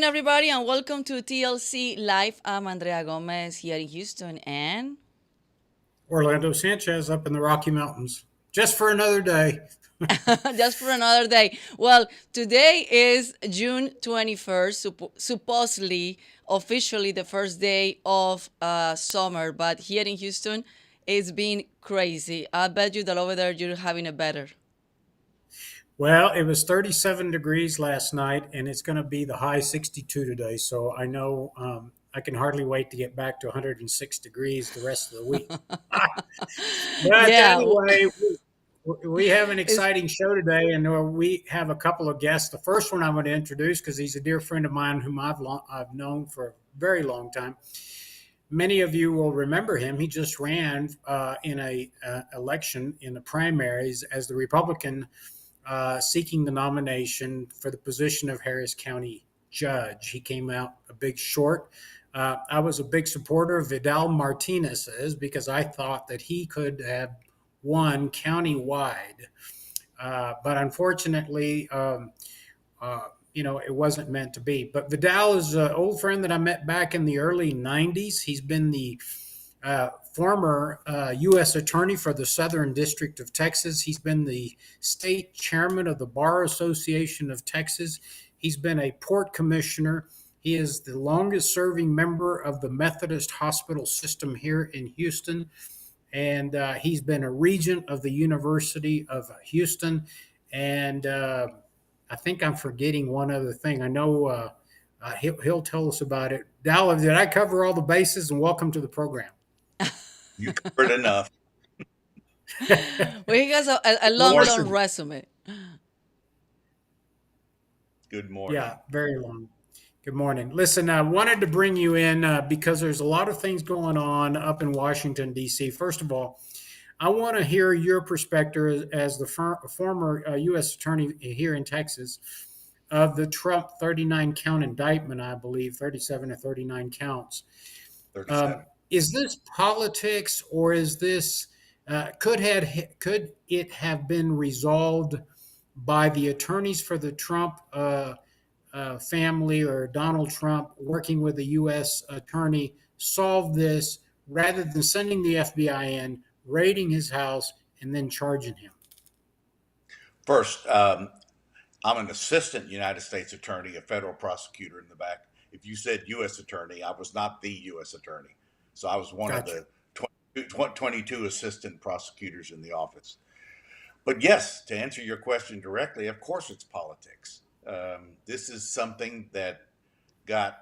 morning, everybody, and welcome to TLC Live. I'm Andrea Gomez here in Houston, and Orlando Sanchez up in the Rocky Mountains just for another day. just for another day. Well, today is June 21st, supposedly, officially the first day of summer, but here in Houston, it's been crazy. I bet you that over there you're having it better. Well, it was 37 degrees last night, and it's going to be the high 62 today. So I know I can hardly wait to get back to 106 degrees the rest of the week. But Yeah, anyway, we have an it's exciting show today, and we have a couple of guests. The first one I'm going to introduce because he's a dear friend of mine whom I've known for a very long time. Many of you will remember him. He just ran in a election in the primaries as the Republican seeking the nomination for the position of Harris County judge. He came out a big short. I was a big supporter of Vidal Martinez because I thought that he could have won countywide. But unfortunately, it wasn't meant to be. But Vidal is an old friend that I met back in the early 90s. He's been the former U.S. Attorney for the Southern District of Texas. He's been the state chairman of the Bar Association of Texas. He's been a port commissioner. He is the longest serving member of the Methodist hospital system here in Houston. And he's been a regent of the University of Houston. And I think I'm forgetting one other thing. I know he'll tell us about it. Dal, did I cover all the bases? And welcome to the program. You covered enough. well, he has a Good long, morning. long resume. Good Yeah, morning. very long. Good morning. Listen, I wanted to bring you in because there's a lot of things going on up in Washington, D.C. First of all, I want to hear your perspective as the former U.S. Attorney here in Texas of the Trump 39 count indictment, I believe, 37 or 39 counts. 37. Is this politics or is this could it have been resolved by the attorneys for the Trump family or Donald Trump working with the U.S. attorney solve this rather than sending the FBI in, raiding his house, and then charging him? First, I'm an assistant United States attorney, a federal prosecutor in the back. If you said U.S. attorney, I was not the U.S. attorney. So I was one of Gotcha. the 22 assistant prosecutors in the office. But yes, to answer your question directly, of course it's politics. This is something that got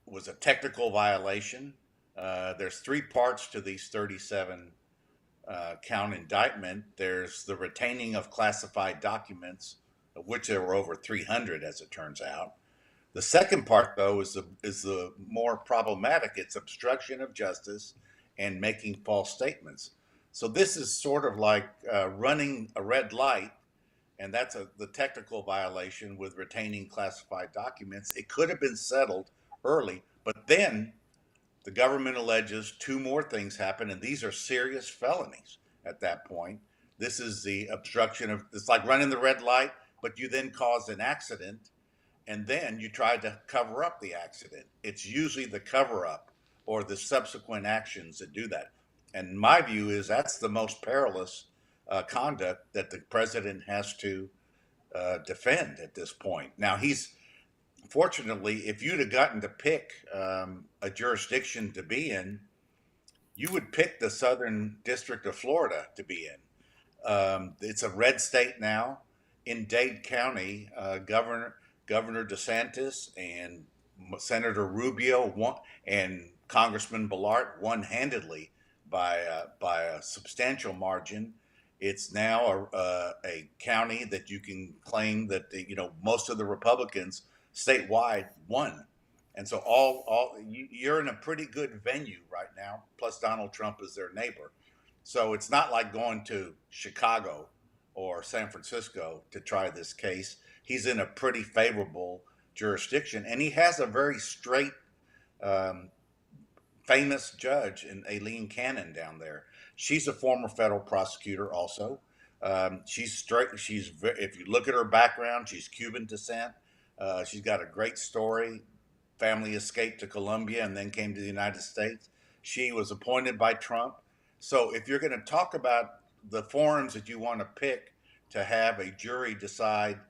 was a technical violation. There's three parts to these 37 count indictment. There's the retaining of classified documents, of which there were over 300, as it turns out. The second part, though, is the more problematic. It's obstruction of justice and making false statements. So this is sort of like running a red light, and that's the technical violation with retaining classified documents. It could have been settled early, but then the government alleges two more things happen, and these are serious felonies at that point. This is the obstruction of, it's like running the red light, but you then cause an accident, and then you try to cover up the accident. It's usually the cover up or the subsequent actions that do that. And my view is that's the most perilous conduct that the president has to defend at this point. Now, fortunately, if you'd have gotten to pick a jurisdiction to be in, you would pick the Southern District of Florida to be in. It's a red state now. In Dade County, Governor DeSantis and Senator Rubio and Congressman Ballard won handedly by a substantial margin. It's now a county that you can claim that most of the Republicans statewide won, and so you're in a pretty good venue right now. Plus, Donald Trump is their neighbor, so it's not like going to Chicago or San Francisco to try this case. He's in a pretty favorable jurisdiction, and he has a very straight, famous judge in Aileen Cannon down there. She's a former federal prosecutor also. She's straight. If you look at her background, she's Cuban descent. She's got a great story, family escaped to Colombia and then came to the United States. She was appointed by Trump. So if you're going to talk about the forums that you want to pick to have a jury decide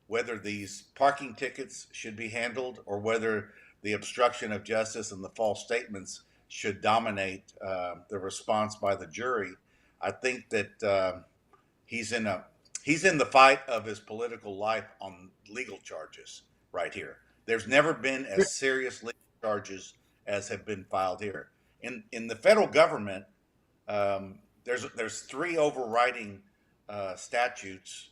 whether these parking tickets should be handled or whether the obstruction of justice and the false statements should dominate the response by the jury, I think that he's in a he's in the fight of his political life on legal charges right here. There's never been as serious legal charges as have been filed here. In the federal government, there's three overriding statutes.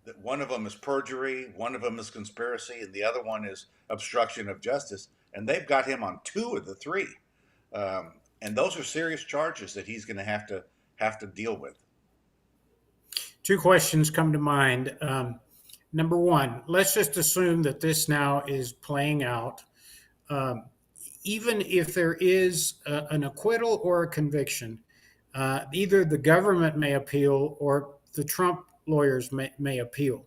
That one of them is perjury, one of them is conspiracy, and the other one is obstruction of justice. And they've got him on two of the three, and those are serious charges that he's going to have to deal with. Two questions come to mind. Number one, let's just assume that this now is playing out. Even if there is an acquittal or a conviction, either the government may appeal or the Trump lawyers may appeal.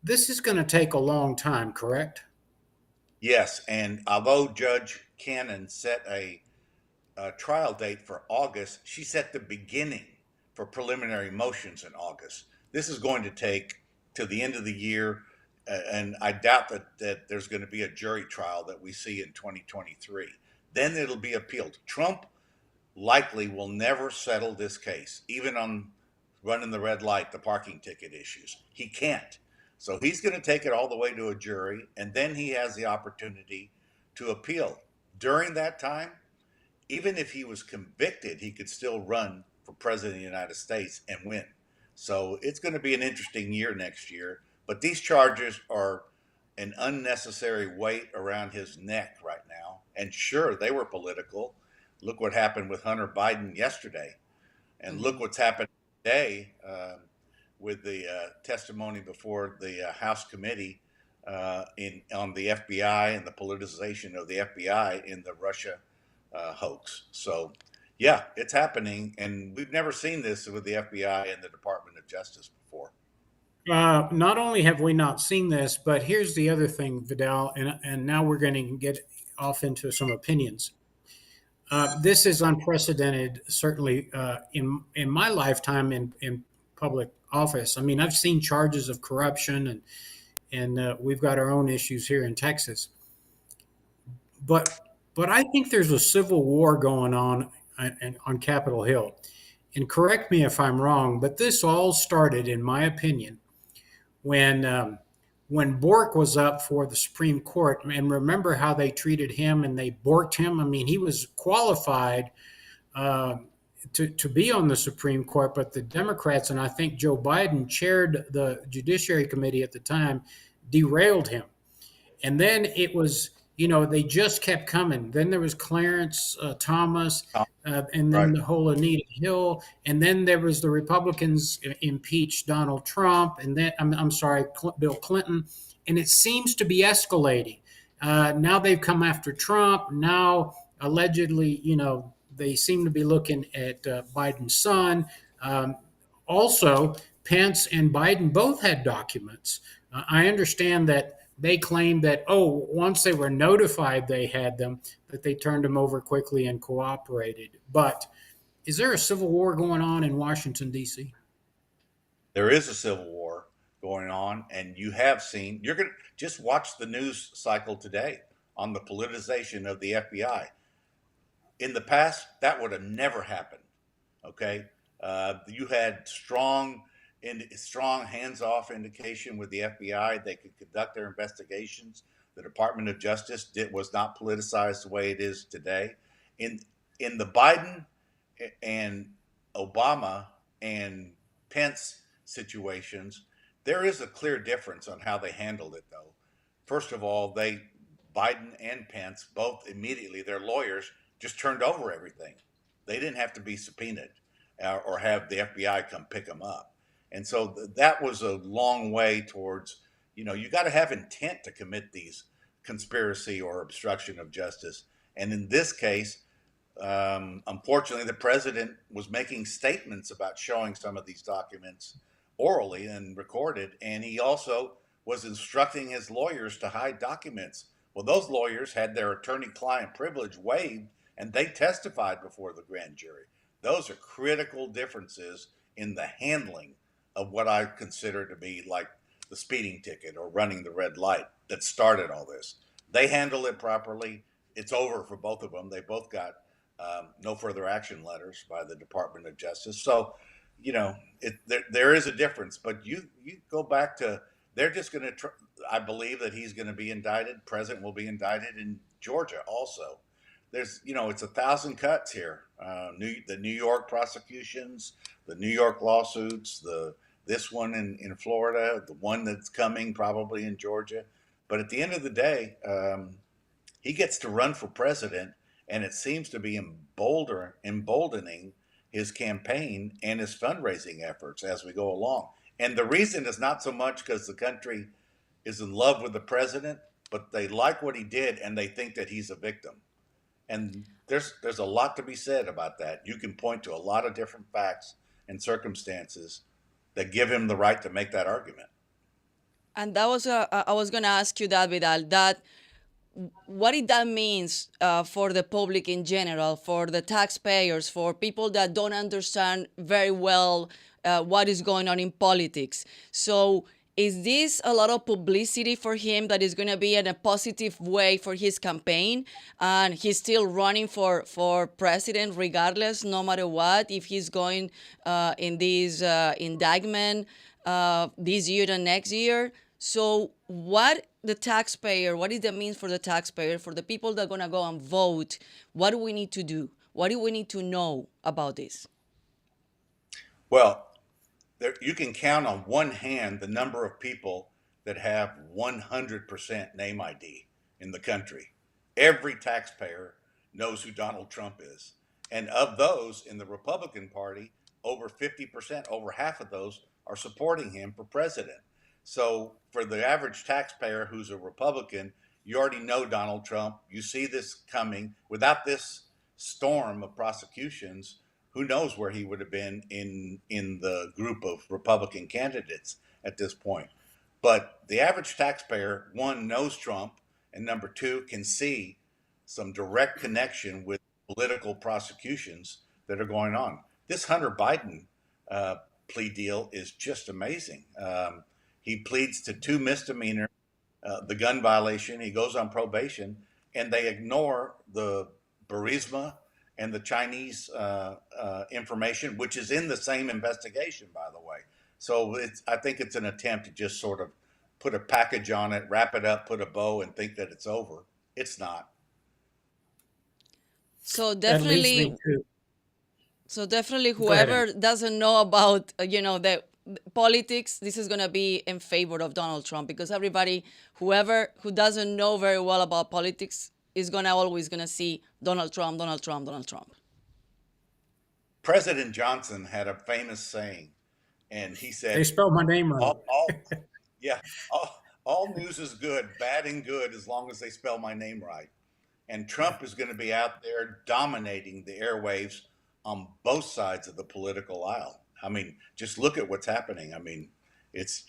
This is going to take a long time, correct? Yes, and although Judge Cannon set a trial date for August, she set the beginning for preliminary motions in August. This is going to take to the end of the year, and I doubt that there's going to be a jury trial that we see in 2023. Then it'll be appealed. Trump likely will never settle this case, even on running the red light, the parking ticket issues. He can't. So he's going to take it all the way to a jury, and then he has the opportunity to appeal. During that time, even if he was convicted, he could still run for president of the United States and win. So it's going to be an interesting year next year. But these charges are an unnecessary weight around his neck right now. And sure, they were political. Look what happened with Hunter Biden yesterday. And look what's happened today with the testimony before the House committee on the FBI and the politicization of the FBI in the Russia hoax. So, yeah, it's happening, and we've never seen this with the FBI and the Department of Justice before. Not only have we not seen this, but here's the other thing, Vidal, and now we're going to get off into some opinions. This is unprecedented, certainly in my lifetime in public office. I mean, I've seen charges of corruption, and we've got our own issues here in Texas. But I think there's a civil war going on Capitol Hill. And correct me if I'm wrong, but this all started, in my opinion, when Bork was up for the Supreme Court. And remember how they treated him and they borked him? I mean, he was qualified to be on the Supreme Court, but the Democrats, and I think Joe Biden chaired the Judiciary Committee at the time, derailed him. And then it was, they just kept coming. Then there was Clarence Thomas, and then the whole Anita Hill, and then there was the Republicans impeached Donald Trump, and then I'm sorry, Bill Clinton, and it seems to be escalating. Now they've come after Trump. Now allegedly, they seem to be looking at Biden's son. Also, Pence and Biden both had documents. I understand that they claimed that, once they were notified they had them, that they turned them over quickly and cooperated. But is there a civil war going on in Washington, D.C.? There is a civil war going on, and you're going to just watch the news cycle today on the politicization of the FBI. In the past, that would have never happened. Okay. You had strong hands-off indication with the FBI. They could conduct their investigations. The Department of Justice was not politicized the way it is today. In the Biden and Obama and Pence situations, there is a clear difference on how they handled it, though. First of all, Biden and Pence both immediately, their lawyers just turned over everything. They didn't have to be subpoenaed or have the FBI come pick them up. And so that was a long way towards, you got to have intent to commit these conspiracy or obstruction of justice. And in this case, unfortunately, the president was making statements about showing some of these documents orally and recorded. And he also was instructing his lawyers to hide documents. Well, those lawyers had their attorney-client privilege waived, and they testified before the grand jury. Those are critical differences in the handling of what I consider to be like the speeding ticket or running the red light that started all this. They handle it properly. It's over for both of them. They both got no further action letters by the Department of Justice. So, there is a difference. But you go back to, they're just going to. I believe that he's going to be indicted. President will be indicted in Georgia also. There's, it's 1,000 cuts here. The New York prosecutions, the New York lawsuits, this one in Florida, the one that's coming probably in Georgia. But at the end of the day, he gets to run for president, and it seems to be emboldening his campaign and his fundraising efforts as we go along. And the reason is not so much because the country is in love with the president, but they like what he did and they think that he's a victim. And there's a lot to be said about that. You can point to a lot of different facts and circumstances that give him the right to make that argument. And that was I was going to ask you that, Vidal, that what that means for the public in general, for the taxpayers, for people that don't understand very well what is going on in politics. So is this a lot of publicity for him that is going to be in a positive way for his campaign? And he's still running for president regardless, no matter what, if he's going in this indictment this year and next year. So what does that mean for the taxpayer, for the people that are going to go and vote? What do we need to do? What do we need to know about this? Well, you can count on one hand the number of people that have 100% name ID in the country. Every taxpayer knows who Donald Trump is. And of those in the Republican Party, over 50%, over half of those are supporting him for president. So for the average taxpayer who's a Republican, you already know Donald Trump. You see this coming. Without this storm of prosecutions, who knows where he would have been in the group of Republican candidates at this point. But the average taxpayer, one, knows Trump, and number two, can see some direct connection with political prosecutions that are going on. This Hunter Biden plea deal is just amazing. He pleads to 2 misdemeanors, the gun violation. He goes on probation, and they ignore the Burisma and the Chinese information, which is in the same investigation, by the way. So I think it's an attempt to just sort of put a package on it, wrap it up, put a bow, and think that it's over. It's not. So That leads me definitely, to. Go ahead, whoever Amy. doesn't know about the politics, this is going to be in favor of Donald Trump, because everybody, whoever who doesn't know very well about politics, is always gonna see Donald Trump, Donald Trump, Donald Trump. President Johnson had a famous saying, and he They said, spelled my name wrong. yeah, all news is good, bad and good, as long as they spell my name right. And Trump is going to be out there dominating the airwaves on both sides of the political aisle. I mean, just look at what's happening. I mean, it's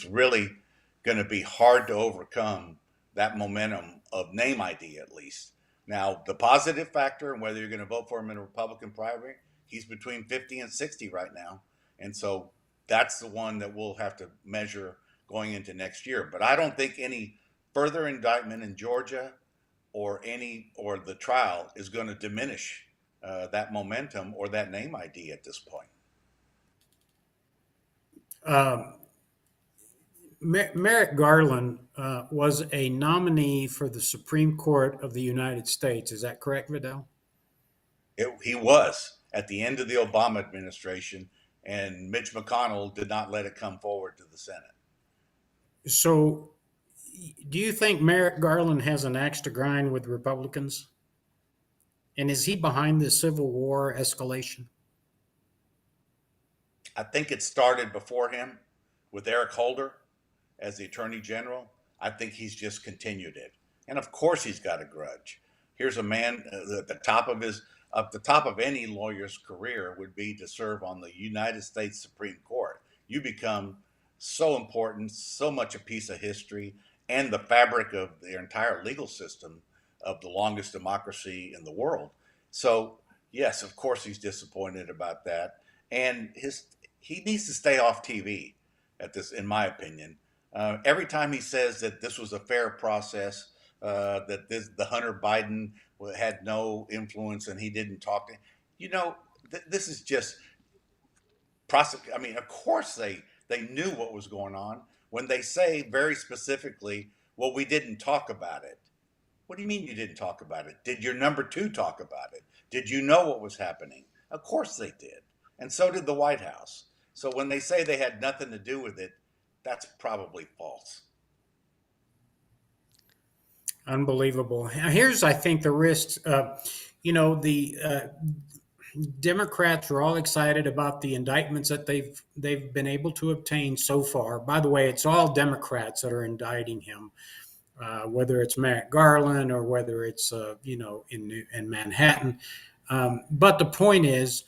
really going to be hard to overcome that momentum of name ID, at least. Now, the positive factor, and whether you're going to vote for him in a Republican primary, he's between 50 and 60 right now. And so that's the one that we'll have to measure going into next year. But I don't think any further indictment in Georgia or the trial is going to diminish that momentum or that name ID at this point. Merrick Garland was a nominee for the Supreme Court of the United States. Is that correct, Vidal? He was at the end of the Obama administration, and Mitch McConnell did not let it come forward to the Senate. So, do you think Merrick Garland has an axe to grind with Republicans? And is he behind the Civil War escalation? I think it started before him with Eric Holder as the Attorney General. I think he's just continued it. And of course he's got a grudge. Here's a man at the top of any lawyer's career would be to serve on the United States Supreme Court. You become so important, so much a piece of history, and the fabric of their entire legal system of the longest democracy in the world. So, yes, of course, he's disappointed about that, and he needs to stay off TV at this, in my opinion. Every time he says that this was a fair process, that the Hunter Biden had no influence and he didn't talk to, this is just I mean, of course they knew what was going on when they say very specifically, "Well, we didn't talk about it." What do you mean you didn't talk about it? Did your number two talk about it? Did you know what was happening? Of course they did, and so did the White House. So when they say they had nothing to do with it, that's probably false. Unbelievable. Here's, I think, the risks. The Democrats are all excited about the indictments that they've been able to obtain so far. By the way, it's all Democrats that are indicting him, whether it's Merrick Garland or whether it's in Manhattan. But the point is,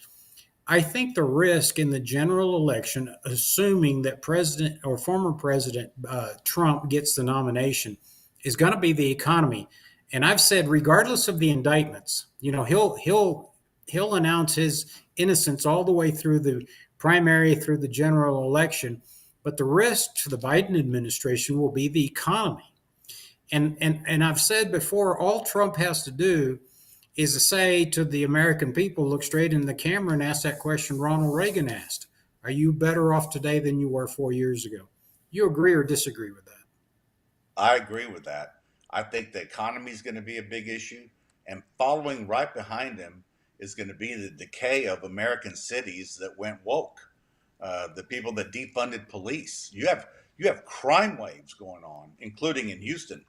I think the risk in the general election, assuming that President or former President Trump gets the nomination, is going to be the economy. And I've said, regardless of the indictments, he'll announce his innocence all the way through the primary, through the general election. But the risk to the Biden administration will be the economy. And I've said before, all Trump has to do is to say to the American people, look straight in the camera and ask that question Ronald Reagan asked: are you better off today than you were 4 years ago? You agree or disagree with that? I agree with that. I think the economy is going to be a big issue, and following right behind him is going to be the decay of American cities that went woke. The people that defunded police. You have crime waves going on, including in Houston.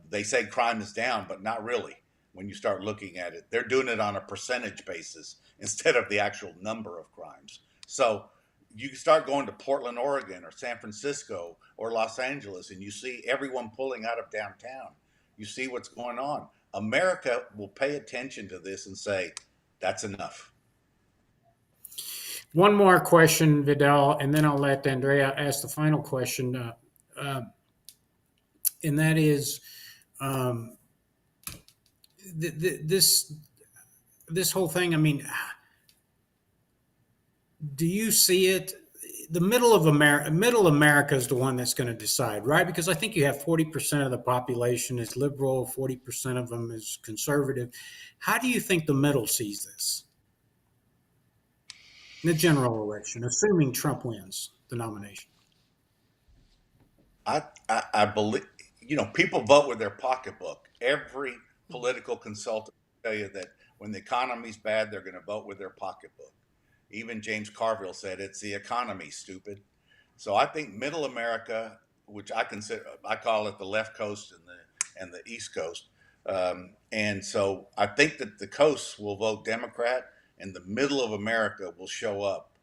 They say crime is down, but not really. When you start looking at it, they're doing it on a percentage basis instead of the actual number of crimes. So you start going to Portland, Oregon, or San Francisco, or Los Angeles, and you see everyone pulling out of downtown. You see what's going on. America will pay attention to this and say, that's enough. One more question, Vidal, and then I'll let Andrea ask the final question. And that is, this whole thing. I mean, do you see it? The middle America is the one that's going to decide, right? Because I think you have 40% of the population is liberal, 40% of them is conservative. How do you think the middle sees this in the general election, assuming Trump wins the nomination? I believe, people vote with their pocketbook. Every political consultant will tell you that when the economy's bad, they're going to vote with their pocketbook. Even James Carville said, it's the economy, stupid. So I think middle America, which I call it the left coast and the East Coast. And so I think that the coasts will vote Democrat, and the middle of America will show up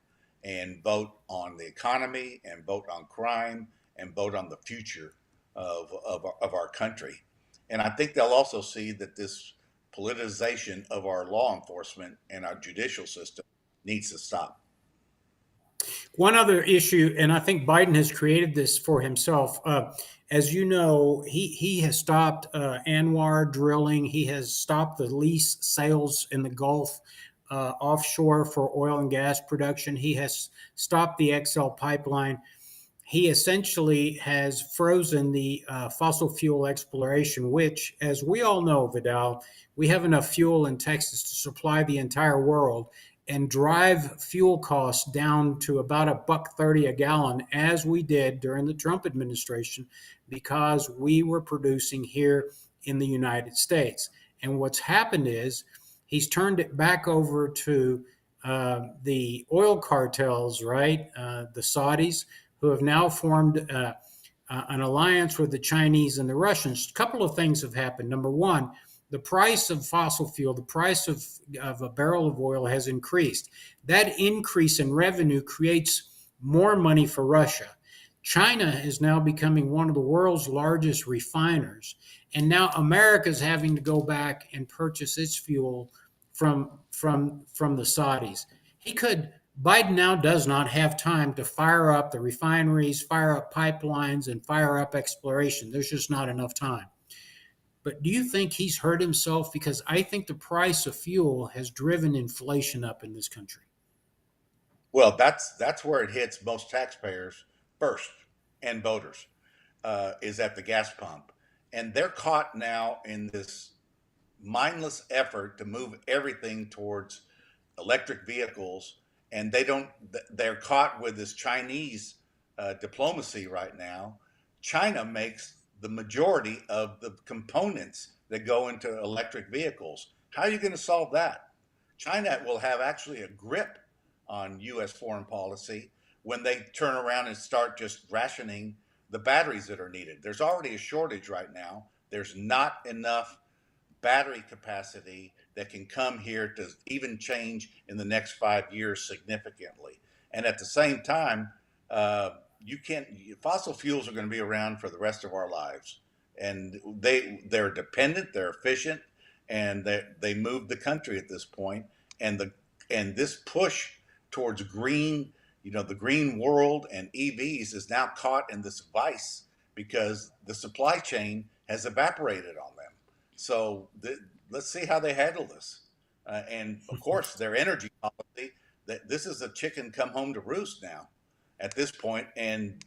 and vote on the economy and vote on crime and vote on the future of our country. And I think they'll also see that this politicization of our law enforcement and our judicial system needs to stop. One other issue, and I think Biden has created this for himself. As you know, he has stopped Anwar drilling. He has stopped the lease sales in the Gulf offshore for oil and gas production. He has stopped the XL pipeline. He essentially has frozen the fossil fuel exploration, which, as we all know, Vidal, we have enough fuel in Texas to supply the entire world and drive fuel costs down to about $1.30 a gallon, as we did during the Trump administration, because we were producing here in the United States. And what's happened is he's turned it back over to the oil cartels, right? The Saudis, who have now formed an alliance with the Chinese and the Russians. A couple of things have happened. Number one, the price of fossil fuel, the price of a barrel of oil has increased. That increase in revenue creates more money for Russia. China is now becoming one of the world's largest refiners. And now America is having to go back and purchase its fuel from the Saudis. He could Biden now does not have time to fire up the refineries, fire up pipelines, and fire up exploration. There's just not enough time. But do you think he's hurt himself? Because I think the price of fuel has driven inflation up in this country. Well, that's where it hits most taxpayers first and voters is at the gas pump, and they're caught now in this mindless effort to move everything towards electric vehicles, and they're caught with this Chinese diplomacy right now. China makes the majority of the components that go into electric vehicles. How are you going to solve that? China will have actually a grip on U.S. foreign policy when they turn around and start just rationing the batteries that are needed. There's already a shortage right now. There's not enough battery capacity that can come here to even change in the next 5 years significantly. And at the same time, you can't. Fossil fuels are going to be around for the rest of our lives, and they're dependent, they're efficient, and they move the country at this point. And this push towards green, the green world and EVs is now caught in this vice because the supply chain has evaporated on them. So let's see how they handle this. And of course, their energy policy, that this is a chicken come home to roost now at this point, and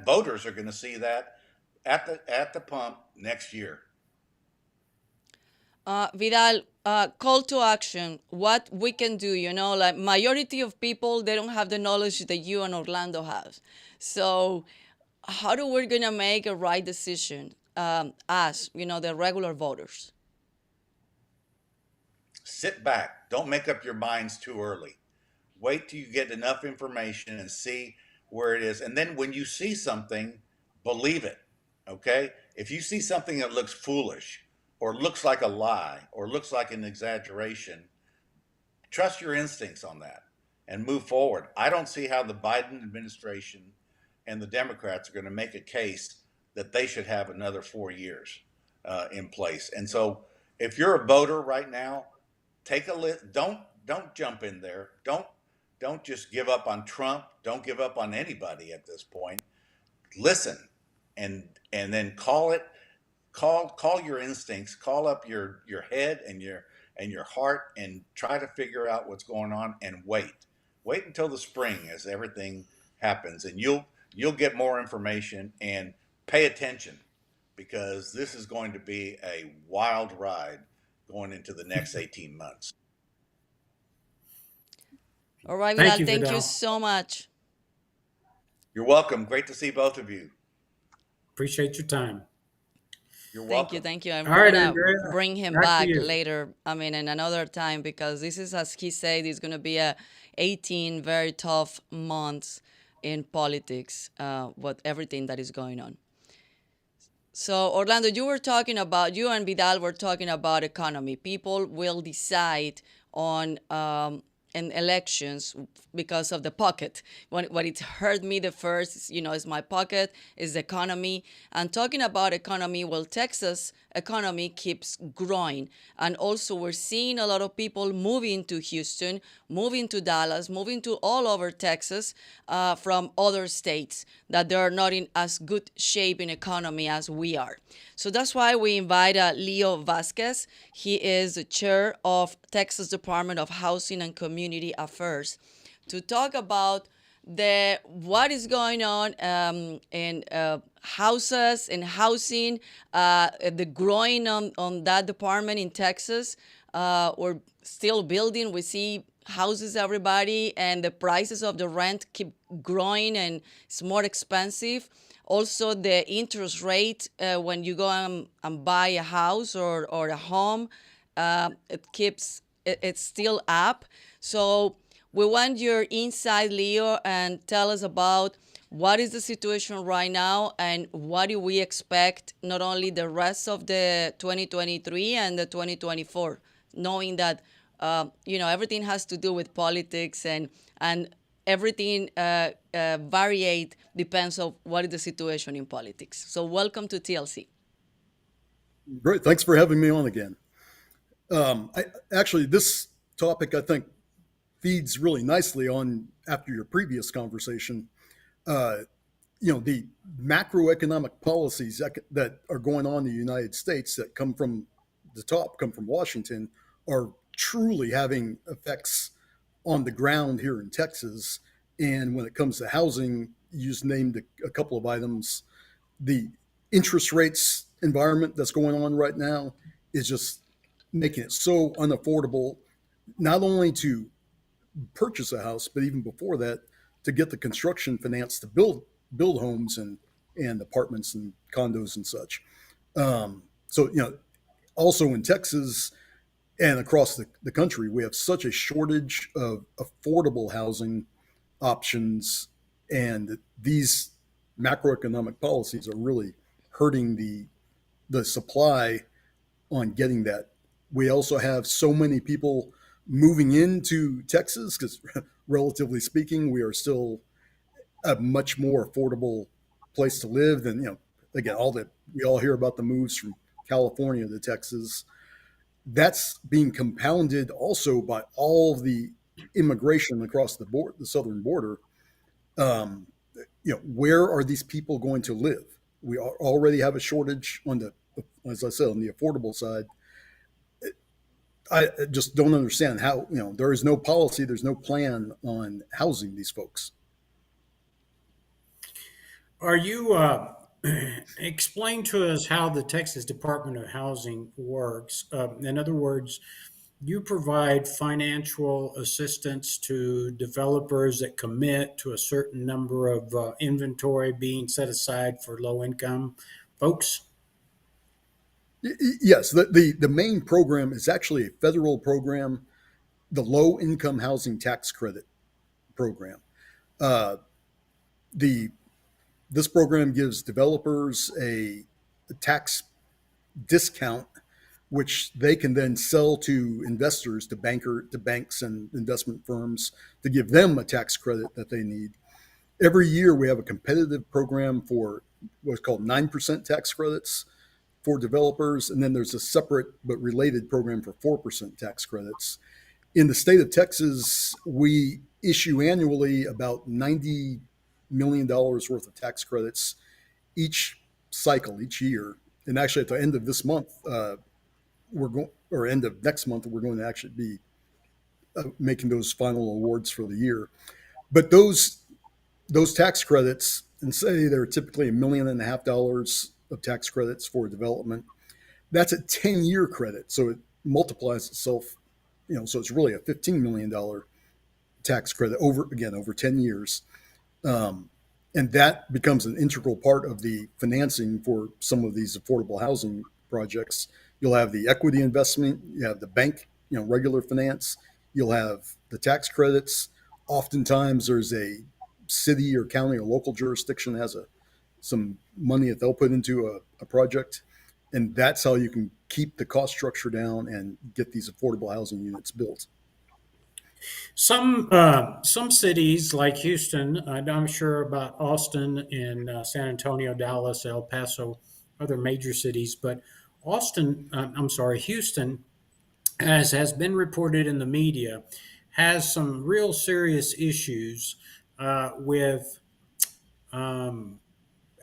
voters are going to see that at the pump next year. Vidal, call to action. What we can do, like majority of people, they don't have the knowledge that you and Orlando have. So, how do we gonna make a right decision? As the regular voters. Sit back. Don't make up your minds too early. Wait till you get enough information and see where it is. And then when you see something, believe it. Okay? If you see something that looks foolish or looks like a lie or looks like an exaggeration, trust your instincts on that and move forward. I don't see how the Biden administration and the Democrats are going to make a case that they should have another 4 years in place. And so, if you're a voter right now, take a look. Don't jump in there. Don't just give up on Trump. Don't give up on anybody at this point. Listen, and then call your instincts. Call up your head and your heart, and try to figure out what's going on. And wait until the spring as everything happens, and you'll get more information. And pay attention, because this is going to be a wild ride going into the next 18 months. All right, Thank Vidal, you, thank you Vidal. so much. You're welcome. Great to see both of you. Appreciate your time. You're Thank you, welcome. thank you. And All we're right, gonna Andrea, bring him back to back you. later. I mean, in another time, because this is, as he said, it's gonna be a 18 very tough months in politics. With everything that is going on. So, Orlando, you and Vidal were talking about economy. People will decide on in elections because of the pocket. What it hurt me the first, is my pocket, is the economy. And talking about economy, well, Texas economy keeps growing. And also, we're seeing a lot of people moving to Houston, moving to Dallas, moving to all over Texas from other states that they're not in as good shape in economy as we are. So that's why we invite Leo Vasquez. He is the chair of Texas Department of Housing and Community Affairs to talk about what is going on in houses and housing, the growing on that department in Texas. We're still building. We see houses, everybody, and the prices of the rent keep growing, and it's more expensive. Also, the interest rate when you go and buy a house or a home, it's still up. So we want your insight, Leo, and tell us about what is the situation right now and what do we expect not only the rest of the 2023 and the 2024, knowing that everything has to do with politics and everything variate depends on what is the situation in politics. So welcome to TLC. Great. Thanks for having me on again. Actually, this topic, I think, feeds really nicely on after your previous conversation. Uh, the macroeconomic policies that are going on in the United States that come from the top, come from Washington, are truly having effects on the ground here in Texas. And when it comes to housing, you just named a couple of items. The interest rates environment that's going on right now is just making it so unaffordable, not only to purchase a house, but even before that, to get the construction finance to build homes and apartments and condos and such. So also in Texas and across the country, we have such a shortage of affordable housing options, and these macroeconomic policies are really hurting the supply on getting that. We also have so many people moving into Texas because, relatively speaking, we are still a much more affordable place to live than again all that we all hear about the moves from California to Texas. That's being compounded also by all of the immigration across the southern border. Um, where are these people going to live? We already have a shortage on as I said, on the affordable side. I just don't understand how there is no policy, there's no plan on housing these folks. Are you explain to us how the Texas Department of Housing works? In other words, you provide financial assistance to developers that commit to a certain number of inventory being set aside for low income folks. Yes, the main program is actually a federal program, the Low Income Housing Tax Credit program. Uh, the This program gives developers a tax discount, which they can then sell to investors, to banks and investment firms, to give them a tax credit that they need. Every year, we have a competitive program for what's called 9% tax credits for developers, and then there's a separate but related program for 4% tax credits. In the state of Texas, we issue annually about $90 million worth of tax credits each cycle, each year. And actually, at the end of this month, or end of next month, we're going to actually be making those final awards for the year. But those tax credits, and say they're typically $1.5 million of tax credits for development. That's a 10-year credit, so it multiplies itself. So it's really a $15 million tax credit over 10 years. And that becomes an integral part of the financing for some of these affordable housing projects. You'll have the equity investment, you have the bank, regular finance, you'll have the tax credits. Oftentimes there's a city or county or local jurisdiction has some money that they'll put into a project. And that's how you can keep the cost structure down and get these affordable housing units built. Some cities like Houston, I'm sure about Austin and San Antonio, Dallas, El Paso, other major cities, but Houston, as has been reported in the media, has some real serious issues with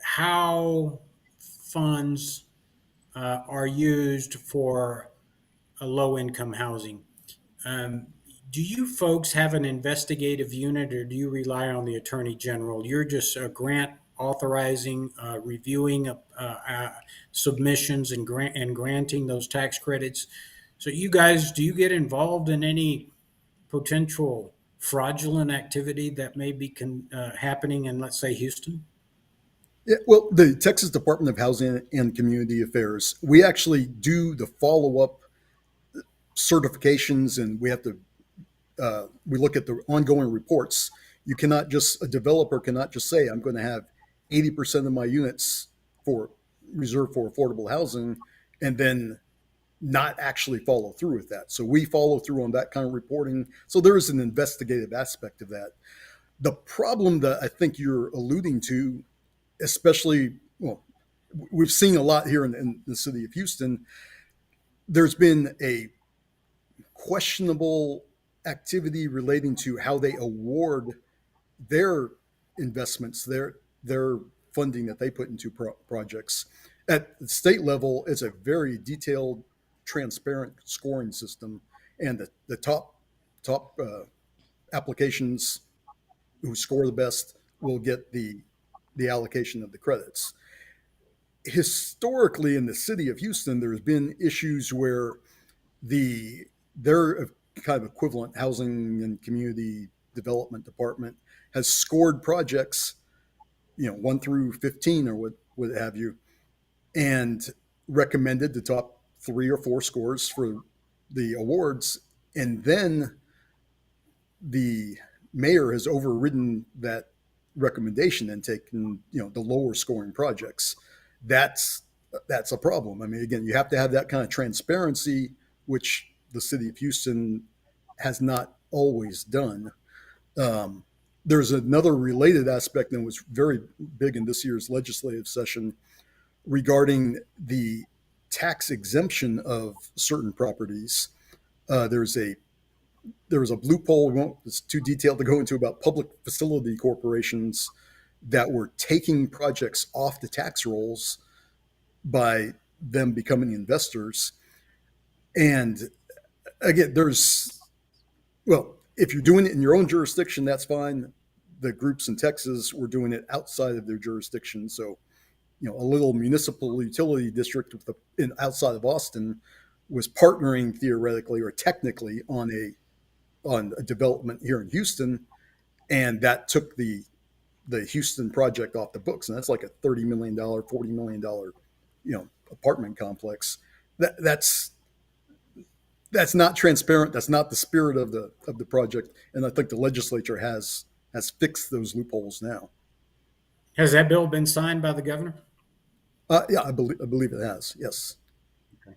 how funds are used for a low income housing. Um, do you folks have an investigative unit, or do you rely on the Attorney General? You're just grant authorizing, reviewing submissions and granting those tax credits. So you guys, do you get involved in any potential fraudulent activity that may be happening in, let's say, Houston? Yeah, well, the Texas Department of Housing and Community Affairs, we actually do the follow up certifications, and we look at the ongoing reports. A developer cannot just say, I'm going to have 80% of my units for reserved for affordable housing, and then not actually follow through with that. So we follow through on that kind of reporting. So there is an investigative aspect of that. The problem that I think you're alluding to, especially, well, we've seen a lot here in the city of Houston. There's been a questionable activity relating to how they award their investments, their funding that they put into projects. At the state level, it's a very detailed, transparent scoring system, and the top applications who score the best will get the allocation of the credits. Historically, in the city of Houston, there's been issues where their kind of equivalent housing and community development department has scored projects, 1 through 15 or what have you, and recommended the top 3 or 4 scores for the awards, and then the mayor has overridden that recommendation and taken the lower scoring projects. That's a problem. I mean, again, you have to have that kind of transparency, which the city of Houston has not always done. There's another related aspect that was very big in this year's legislative session regarding the tax exemption of certain properties. There was a loophole. It's too detailed to go into about public facility corporations that were taking projects off the tax rolls by them becoming investors. And again, if you're doing it in your own jurisdiction, that's fine. The groups in Texas were doing it outside of their jurisdiction. So, a little municipal utility district outside of Austin was partnering theoretically or technically on a development here in Houston, and that took the Houston project off the books, and that's like a $30 million, $40 million, apartment complex. That's not transparent. That's not the spirit of the project, and I think the legislature has fixed those loopholes now. Has that bill been signed by the governor? Yeah, I believe it has. Yes. Okay.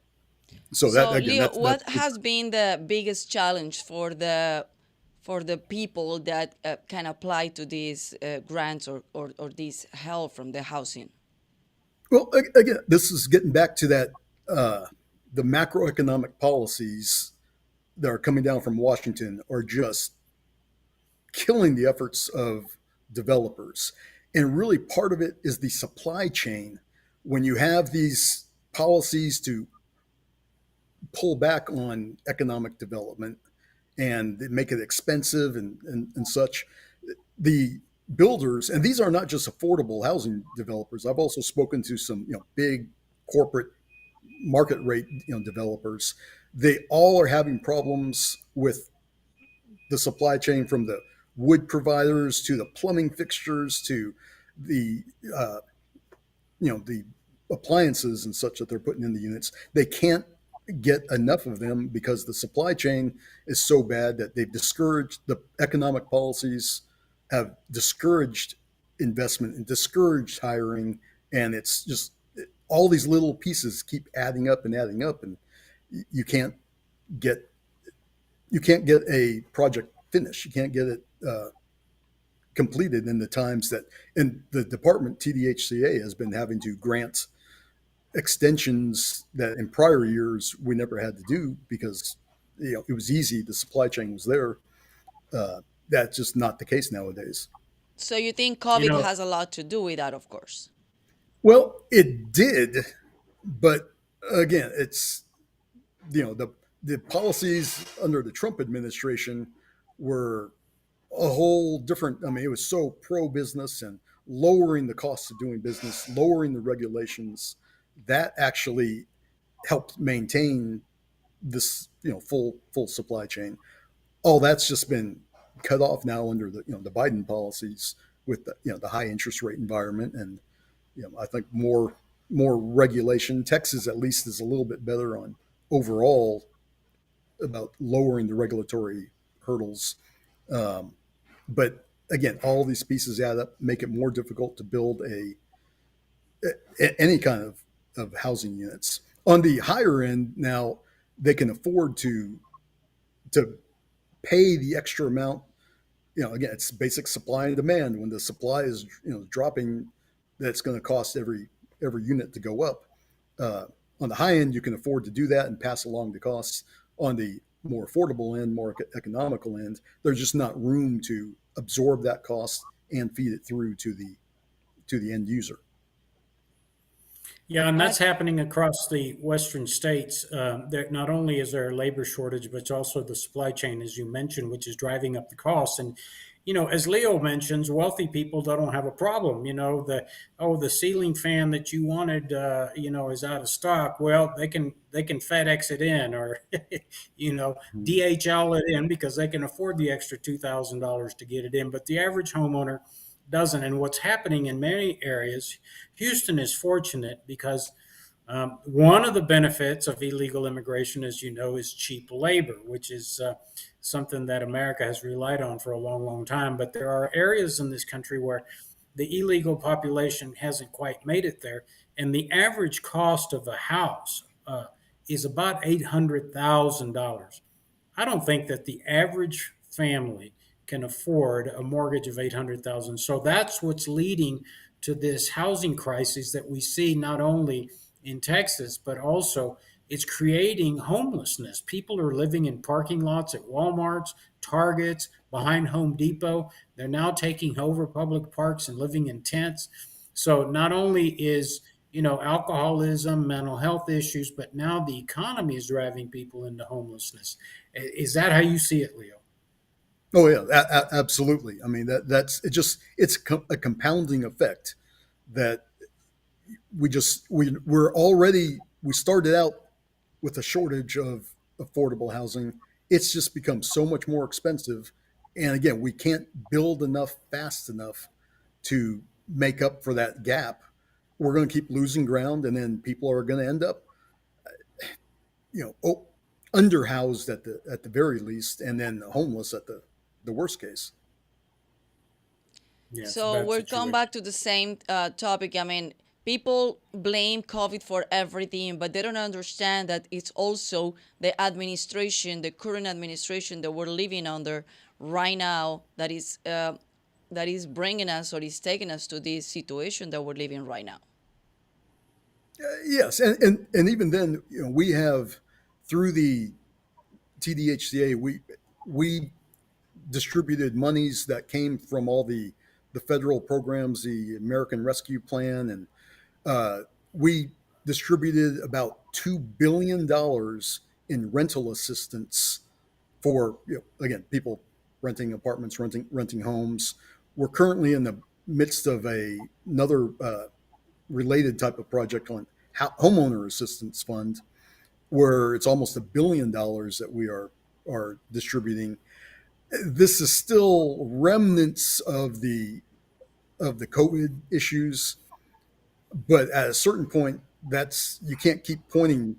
So Leo, what has been the biggest challenge for the people that can apply to these grants or this help from the housing? Well, again, this is getting back to that the macroeconomic policies that are coming down from Washington are just killing the efforts of developers. And really part of it is the supply chain. When you have these policies to pull back on economic development and make it expensive and such, the builders, and these are not just affordable housing developers. I've also spoken to some big corporate market rate developers. They all are having problems with the supply chain, from the wood providers to the plumbing fixtures to the the appliances and such that they're putting in the units. They can't get enough of them because the supply chain is so bad that they've discouraged the economic policies, have discouraged investment and discouraged hiring, and it's just all these little pieces keep adding up, and you can't get a project finished. You can't get it completed in the times that, and the department, TDHCA, has been having to grant extensions that in prior years we never had to do because it was easy, the supply chain was there. That's just not the case nowadays. So you think COVID has a lot to do with that, of course? Well, it did, but again, it's the policies under the Trump administration were a whole different. I mean, it was so pro-business and lowering the cost of doing business, lowering the regulations. That actually helped maintain this full supply chain. All that's just been cut off now under the Biden policies with the high interest rate environment, and I think more regulation. Texas at least is a little bit better on overall about lowering the regulatory hurdles. But again, all these pieces add up, make it more difficult to build any kind of housing units. On the higher end now, they can afford to pay the extra amount. Again, it's basic supply and demand. When the supply is dropping, that's going to cost every unit to go up. On the high end, you can afford to do that and pass along the costs. On the more affordable end, more economical end. There's just not room to absorb that cost and feed it through to the end user. Yeah, and I that's happening across the western states. There, not only is there a labor shortage, but it's also the supply chain, as you mentioned, which is driving up the costs. And as Leo mentions, wealthy people don't have a problem. The ceiling fan that you wanted, is out of stock. Well, they can FedEx it in, or you know DHL it in because they can afford the extra $2,000 to get it in. But the average homeowner doesn't. And what's happening in many areas, Houston is fortunate because one of the benefits of illegal immigration, as you know, is cheap labor, which is something that America has relied on for a long, long time. But there are areas in this country where the illegal population hasn't quite made it there. And the average cost of a house is about $800,000. I don't think that the average family can afford a mortgage of 800,000. So that's what's leading to this housing crisis that we see not only in Texas but also it's creating homelessness. People are living in parking lots at Walmarts, Targets, behind Home Depot. They're now taking over public parks and living in tents. So not only is alcoholism, mental health issues, but now the economy is driving people into homelessness. Is that how you see it, Leo? Oh yeah, absolutely. I mean that's it. It's a compounding effect that we started out with a shortage of affordable housing. It's just become so much more expensive, and again, we can't build enough fast enough to make up for that gap. We're going to keep losing ground, and then people are going to end up, oh, underhoused at the very least, and then homeless at the worst case. Yeah, it's a So bad we'll come situation. back to the same topic. I mean, people blame COVID for everything, but they don't understand that it's also the administration, the current administration that we're living under right now, that is bringing us or is taking us to this situation that we're living right now. Yes, and even then, we have through the TDHCA, we distributed monies that came from all the federal programs, the American Rescue Plan, and we distributed about $2 billion in rental assistance for again people renting apartments, renting homes. We're currently in the midst of another related type of project on homeowner assistance fund, where it's almost $1 billion that we are distributing. This is still remnants of the COVID issues, but at a certain point, that's you can't keep pointing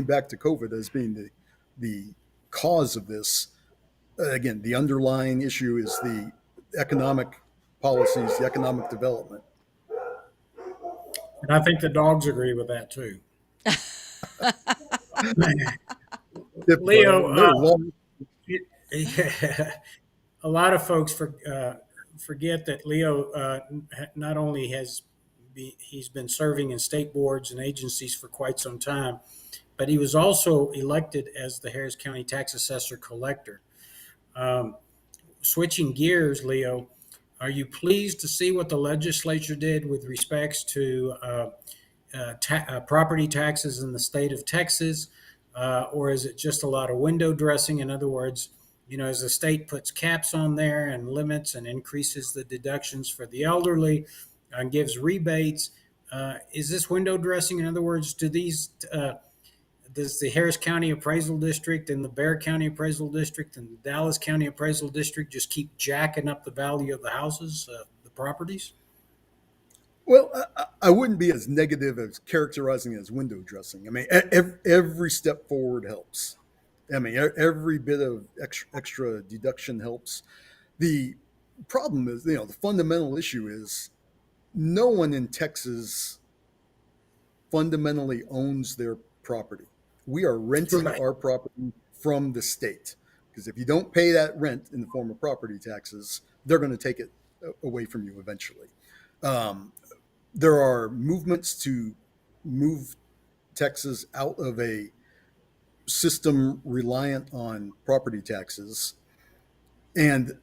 back to COVID as being the cause of this. Again, the underlying issue is the economic policies, the economic development. And I think the dogs agree with that too. If Leo, they're long, a lot of folks forget that Leo not only he's been serving in state boards and agencies for quite some time, but he was also elected as the Harris County Tax Assessor Collector. Um, Switching gears, Leo, are you pleased to see what the legislature did with respects to property taxes in the state of Texas? Or is it just a lot of window dressing? In other words, as the state puts caps on there and limits and increases the deductions for the elderly and gives rebates, is this window dressing? In other words, does the Harris County Appraisal District and the Bexar County Appraisal District and the Dallas County Appraisal District just keep jacking up the value of the houses, the properties? well, I wouldn't be as negative as characterizing it as window dressing. I mean, every step forward helps. I mean, every bit of extra deduction helps. The problem is, the fundamental issue is no one in Texas fundamentally owns their property. We are renting Right. our property from the state, because if you don't pay that rent in the form of property taxes, they're going to take it away from you eventually. Um, there are movements to move Texas out of a system reliant on property taxes and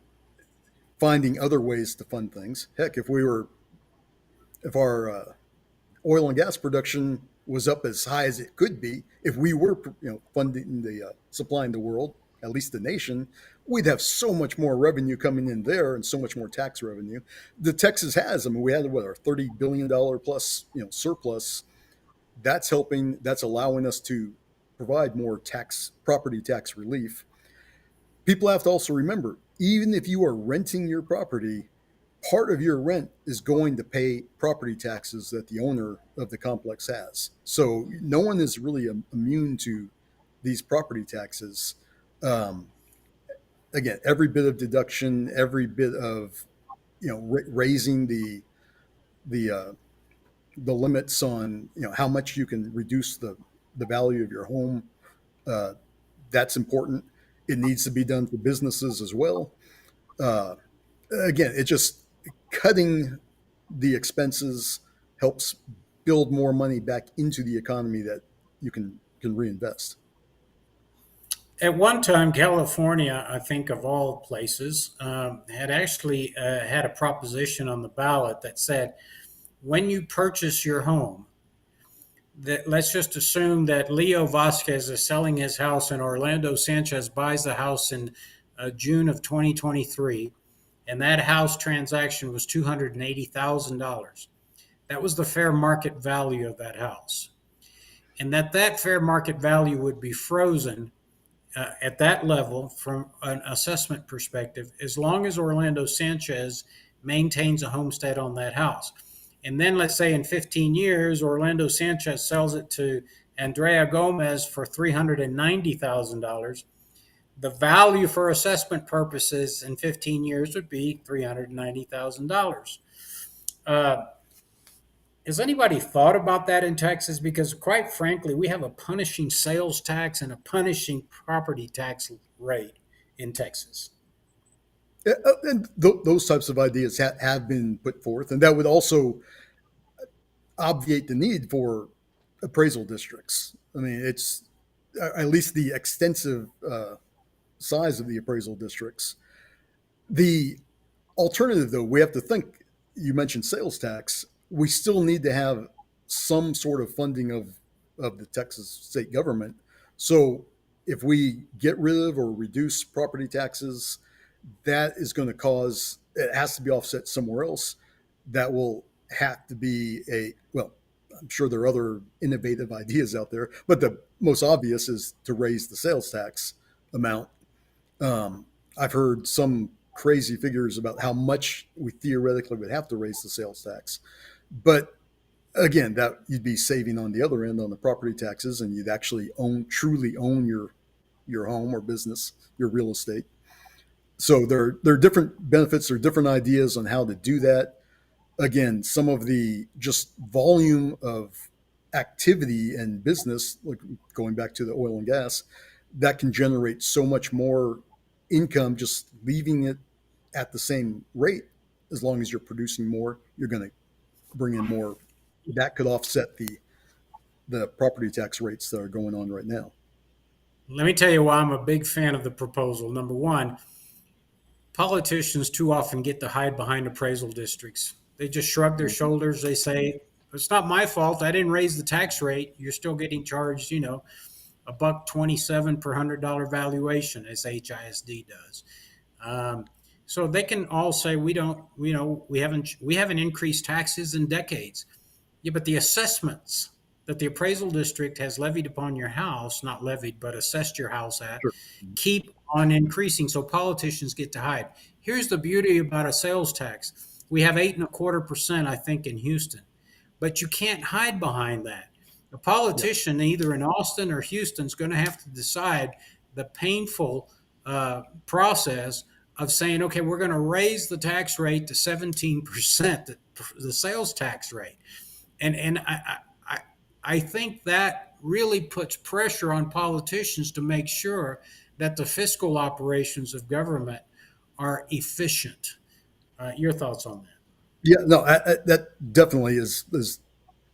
finding other ways to fund things. Heck, if our oil and gas production was up as high as it could be, if we were funding the supplying the world, at least the nation, we'd have so much more revenue coming in there and so much more tax revenue. The Texas has. I mean, we had what, our $30 billion plus surplus. That's helping. That's allowing us to provide more property tax relief. People have to also remember, even if you are renting your property, part of your rent is going to pay property taxes that the owner of the complex has. So no one is really immune to these property taxes. Um, Again, every bit of deduction, every bit of raising the uh, the limits on how much you can reduce the value of your home. Uh, that's important. It needs to be done for businesses as well. Uh, Again, it just cutting the expenses helps build more money back into the economy that you can reinvest. At one time, California, I think of all places, had actually had a proposition on the ballot that said when you purchase your home, that let's just assume that Leo Vasquez is selling his house and Orlando Sanchez buys the house in June of 2023, and that house transaction was $280,000. That was the fair market value of that house, and that fair market value would be frozen at that level from an assessment perspective as long as Orlando Sanchez maintains a homestead on that house. And then let's say in 15 years, Orlando Sanchez sells it to Andrea Gomez for $390,000. The value for assessment purposes in 15 years would be $390,000. Has anybody thought about that in Texas? Because quite frankly, we have a punishing sales tax and a punishing property tax rate in Texas. And those types of ideas have been put forth, and that would also obviate the need for appraisal districts. I mean, it's at least the extensive size of the appraisal districts. The alternative, though, we have to think. You mentioned sales tax. We still need to have some sort of funding of the Texas state government. So if we get rid of or reduce property taxes, that is going to cause it has to be offset somewhere else. That will have to be well, I'm sure there are other innovative ideas out there, but the most obvious is to raise the sales tax amount. I've heard some crazy figures about how much we theoretically would have to raise the sales tax. But again, that you'd be saving on the other end on the property taxes, and you'd actually truly own your home or business, your real estate. So there are different benefits, there are different ideas on how to do that. Again, some of the just volume of activity and business, like going back to the oil and gas, that can generate so much more income just leaving it at the same rate. As long as you're producing more, you're going to bring in more. That could offset the property tax rates that are going on right now. Let me tell you why I'm a big fan of the proposal. Number one, politicians too often get to hide behind appraisal districts. They just shrug their shoulders. They say, it's not my fault. I didn't raise the tax rate. You're still getting charged, $1.27 per $100 valuation, as HISD does. So they can all say we haven't increased taxes in decades. Yeah, but the assessments that the appraisal district has levied upon your house, not levied, but assessed your house at, Sure. keep on increasing. So politicians get to hide. Here's the beauty about a sales tax. We have 8.25%, I think, in Houston, but you can't hide behind that. A politician, either in Austin or Houston, is going to have to decide the painful process of saying, okay, we're going to raise the tax rate to 17%, the sales tax rate. And I think that really puts pressure on politicians to make sure that the fiscal operations of government are efficient. Your thoughts on that? Yeah, no, that definitely is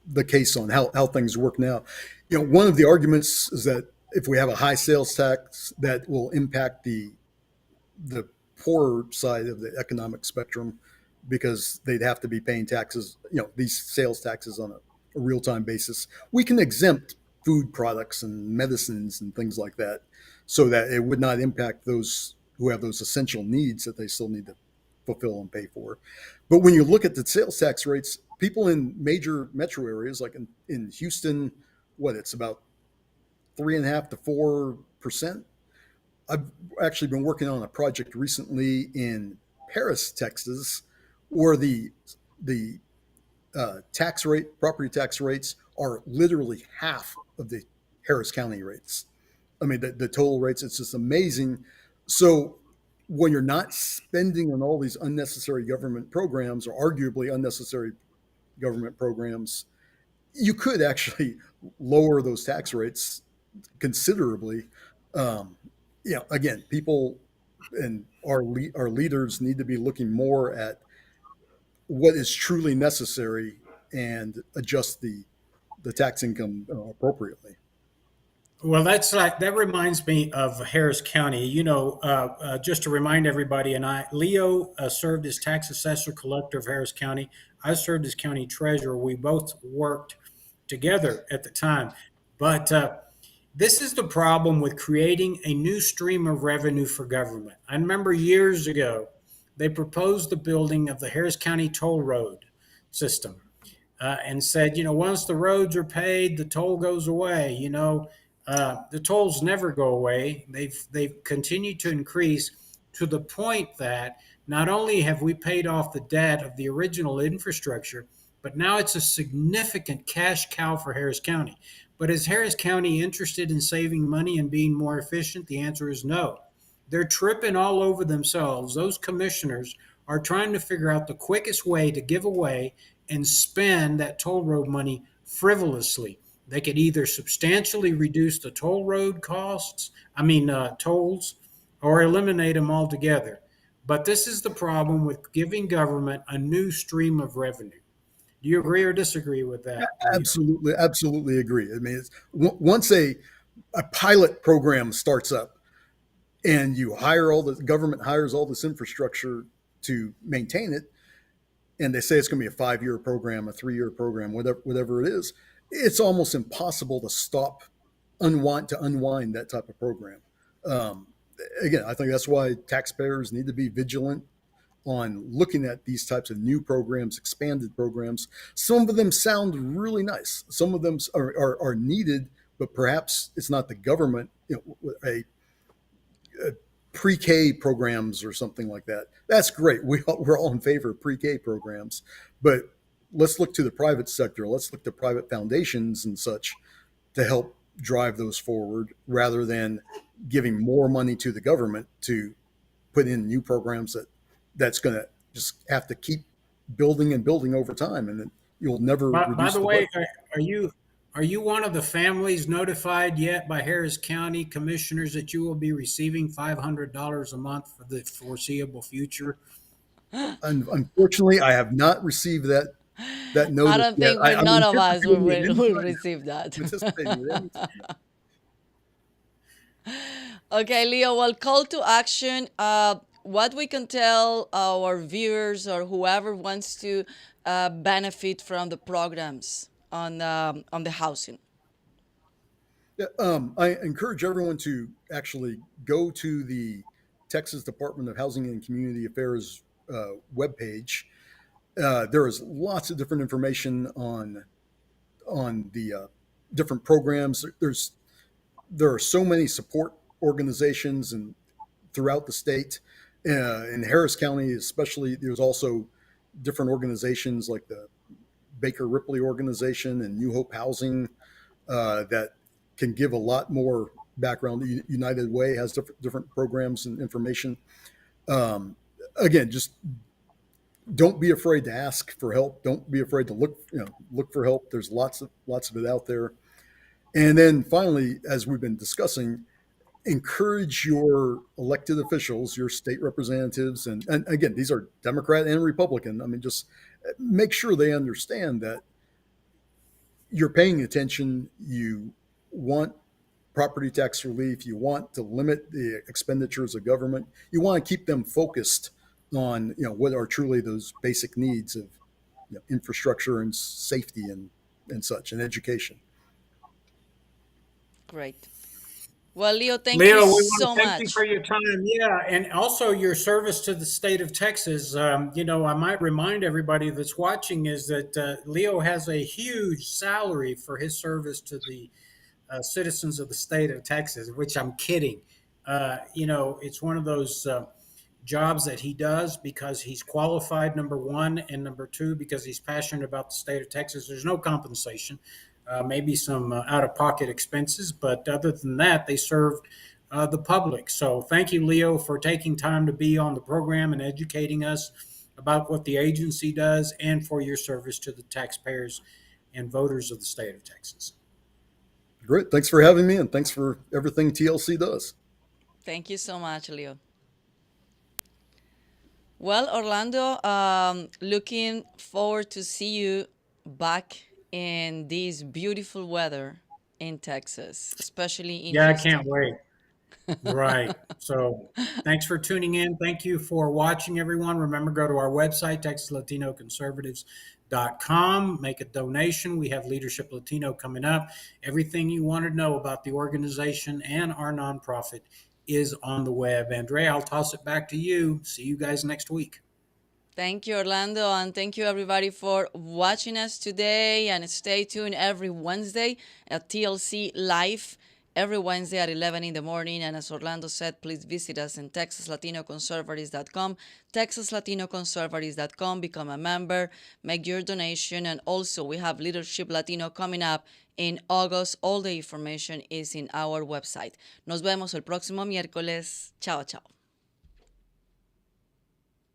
the case on how things work now. One of the arguments is that if we have a high sales tax, that will impact the poorer side of the economic spectrum because they'd have to be paying taxes, these sales taxes on a real time basis. We can exempt food products and medicines and things like that so that it would not impact those who have those essential needs that they still need to fulfill and pay for. But when you look at the sales tax rates, people in major metro areas like in Houston, it's about 3.5 to 4%. I've actually been working on a project recently in Paris, Texas, where the property tax rates are literally half of the Harris County rates. I mean, the total rates, it's just amazing. So when you're not spending on all these unnecessary government programs or arguably unnecessary government programs, you could actually lower those tax rates considerably. Um, again, people and our leaders need to be looking more at what is truly necessary and adjust the tax income appropriately. Well, that reminds me of Harris County. Just to remind everybody, Leo served as tax assessor collector of Harris County. I served as county treasurer. We both worked together at the time. But this is the problem with creating a new stream of revenue for government. I remember years ago, they proposed the building of the Harris County toll road system and said, once the roads are paid, the toll goes away. The tolls never go away. They've continued to increase to the point that not only have we paid off the debt of the original infrastructure, but now it's a significant cash cow for Harris County. But is Harris County interested in saving money and being more efficient? The answer is no. They're tripping all over themselves. Those commissioners are trying to figure out the quickest way to give away and spend that toll road money frivolously. They could either substantially reduce the toll road costs, tolls, or eliminate them altogether. But this is the problem with giving government a new stream of revenue. Do you agree or disagree with that, Leo? Absolutely, absolutely agree. I mean, once a pilot program starts up and you hire all the government hires all this infrastructure to maintain it, and they say it's going to be a 5-year program, a 3-year program, whatever it is, it's almost impossible to unwind that type of program. Um, Again, I think that's why taxpayers need to be vigilant on looking at these types of new programs, expanded programs. Some of them sound really nice. Some of them are needed, but perhaps it's not the government, a pre-K programs or something like that. That's great. We're all in favor of pre-K programs, but let's look to the private sector. Let's look to private foundations and such to help drive those forward rather than giving more money to the government to put in new programs that's going to just have to keep building and building over time, and you'll never By reduce the the way, budget. are you one of the families notified yet by Harris County commissioners that you will be receiving $500 a month for the foreseeable future? Unfortunately, I have not received that I notice don't yet. think we I'm none of us anticipating it will anytime. receive that. Anticipating it anytime. Okay, Leo. Well, call to action. What we can tell our viewers or whoever wants to benefit from the programs on the housing. Yeah, I encourage everyone to actually go to the Texas Department of Housing and Community Affairs webpage. There is lots of different information on the different programs. There are so many support organizations and throughout the state. In Harris County, especially, there's also different organizations like the Baker Ripley organization and New Hope Housing that can give a lot more background. United Way has different programs and information. Again, just don't be afraid to ask for help. Don't be afraid to look for help. There's lots of it out there. And then finally, as we've been discussing, encourage your elected officials, your state representatives, and again, these are Democrat and Republican. I mean, just make sure they understand that you're paying attention. You want property tax relief. You want to limit the expenditures of government. You want to keep them focused on what are truly those basic needs of infrastructure and safety and such and education. Great. Well, Leo, thank you Leo, we want to so thank you for much. your time. Yeah, and also your service to the state of Texas. I might remind everybody that's watching is that Leo has a huge salary for his service to the citizens of the state of Texas, which I'm kidding. It's one of those jobs that he does because he's qualified, number one, and number two, because he's passionate about the state of Texas. There's no compensation, maybe some out of pocket expenses, but other than that, they serve the public. So thank you, Leo, for taking time to be on the program and educating us about what the agency does and for your service to the taxpayers and voters of the state of Texas. Great. Thanks for having me, and thanks for everything TLC does. Thank you so much, Leo. Well, Orlando, looking forward to see you back in this beautiful weather in Texas, especially in Yeah, I can't Houston. wait. Right. So thanks for tuning in. Thank you for watching, everyone. Remember, go to our website, TexasLatinoConservatives.com. Make a donation. We have Leadership Latino coming up. Everything you want to know about the organization and our nonprofit is on the web. Andrea, I'll toss it back to you. See you guys next week. Thank you, Orlando, and thank you everybody for watching us today. And stay tuned every Wednesday at TLC Live, every Wednesday at 11 in the morning. And as Orlando said, please visit us in TexasLatinoConservatives.com, TexasLatinoConservatives.com. Become a member, make your donation, and also we have Leadership Latino coming up in August. All the information is in our website. Nos vemos el próximo miércoles. Chao, chao.